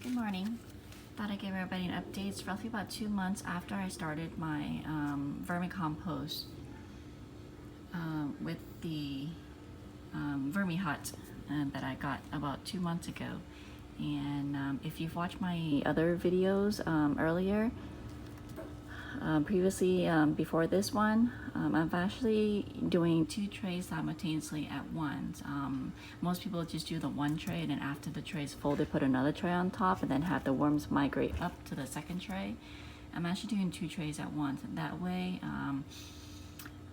Good morning. Thought I'd give everybody an update. It's roughly about 2 months after I started my vermicompost with the Vermihut that I got about 2 months ago. And if you've watched my other videos earlier, previously before this one, I'm actually doing 2 trays simultaneously at once. Most people just do the 1 tray, and then after the tray is full, they put another tray on top and then have the worms migrate up to the second tray. I'm actually doing 2 trays at once, and that way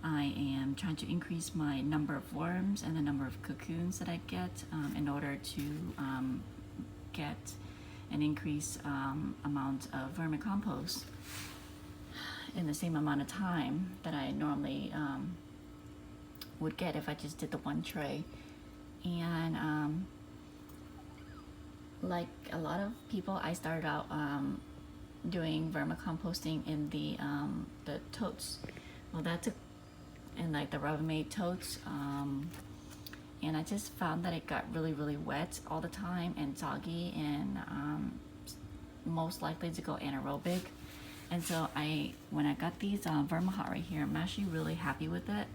I am trying to increase my number of worms and the number of cocoons that I get in order to get an increased amount of vermicompost in the same amount of time that I normally would get if I just did the 1 tray. And like a lot of people, I started out doing vermicomposting in the totes. Well, that took in like the Rubbermaid totes, and I just found that it got really wet all the time and soggy, and most likely to go anaerobic. And so when I got these Vermihut right here, I'm actually really happy with it.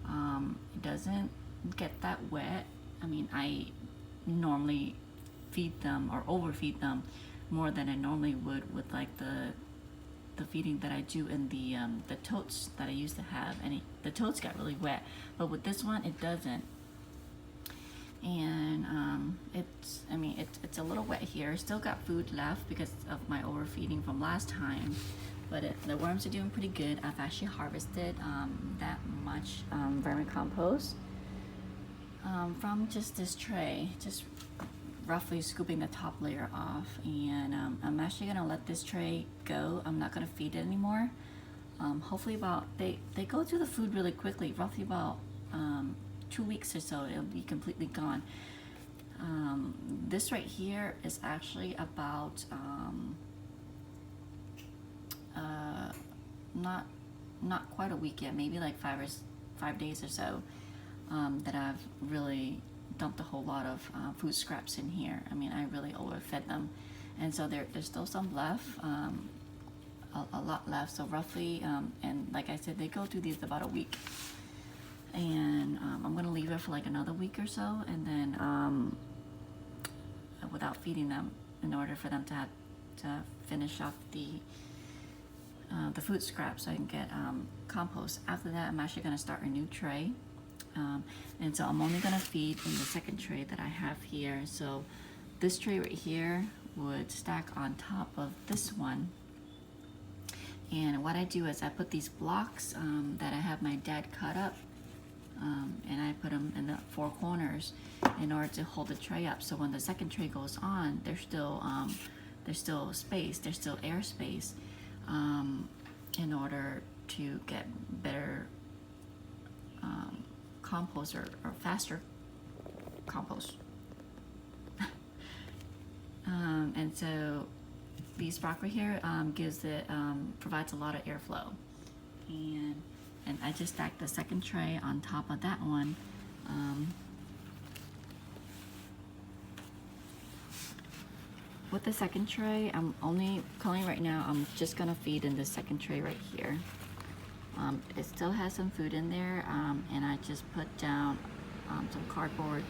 It doesn't get that wet. I mean, I normally feed them or overfeed them more than I normally would with like the feeding that I do in the totes that I used to have, and the totes got really wet. But with this one, it doesn't. And it's a little wet here. Still got food left because of my overfeeding from last time, but the worms are doing pretty good. I've actually harvested that much vermicompost from just this tray, just roughly scooping the top layer off. And I'm actually gonna let this tray go. I'm not gonna feed it anymore. Hopefully they go through the food really quickly, roughly about 2 weeks or so, it'll be completely gone. This right here is actually about not quite a week yet, maybe like 5 days or so, that I've really dumped a whole lot of food scraps in here. I mean, I really overfed them, and so there's still some left, a lot left. So roughly, and like I said, they go through these about a week. And I'm gonna leave it for like another week or so, and then without feeding them, in order for them to finish off the food scraps, so I can get compost. After that, I'm actually gonna start a new tray, and so I'm only gonna feed in the second tray that I have here. So this tray right here would stack on top of this one. And what I do is I put these blocks that I have my dad cut up, and I put them in the 4 corners in order to hold the tray up. So when the second tray goes on, there's still space, there's still air space, in order to get better compost or faster compost. And so these block right here provides a lot of airflow, and I just stacked the second tray on top of that one. With the second tray, currently right now, I'm just gonna feed in the second tray right here. It still has some food in there, and I just put down some cardboard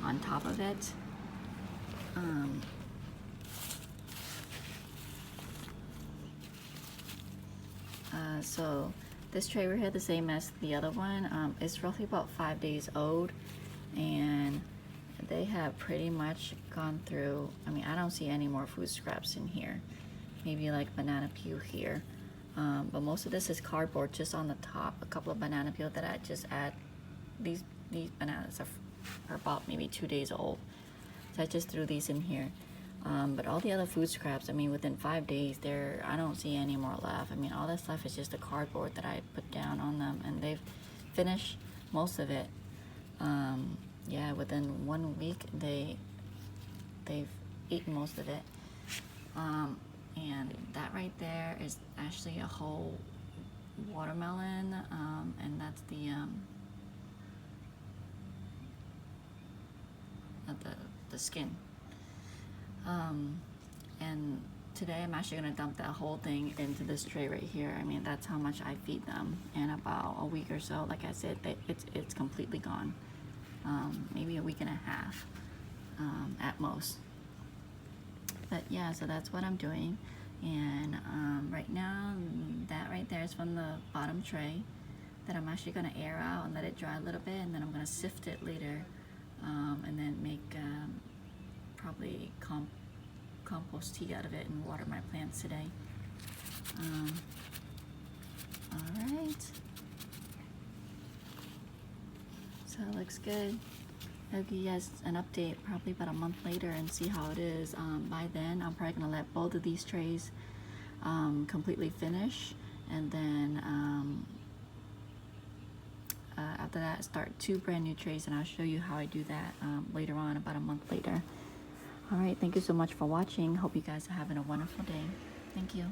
on top of it. So this tray right here, the same as the other one, is roughly about 5 days old, and they have pretty much gone through. I mean, I don't see any more food scraps in here. Maybe like banana peel here, but most of this is cardboard just on the top. A couple of banana peel that I just add. These bananas are about maybe 2 days old, so I just threw these in here. But all the other food scraps, I mean, within 5 days, I don't see any more left. I mean, all that stuff is just the cardboard that I put down on them, and they've finished most of it. Yeah, within 1 week, they've eaten most of it. And that right there is actually a whole watermelon, and that's the skin. And today I'm actually going to dump that whole thing into this tray right here. I mean, that's how much I feed them. In about a week or so, like I said, it's completely gone. Maybe a week and a half at most. But yeah, so that's what I'm doing. And right now, that right there is from the bottom tray that I'm actually going to air out and let it dry a little bit, and then I'm going to sift it later, and then make probably compost tea out of it and water my plants today. All right, so it looks good. I'll give you guys an update probably about a month later and see how it is. By then, I'm probably gonna let both of these trays completely finish, and then after that, start 2 brand new trays, and I'll show you how I do that later on, about a month later. All right, thank you so much for watching. Hope you guys are having a wonderful day. Thank you.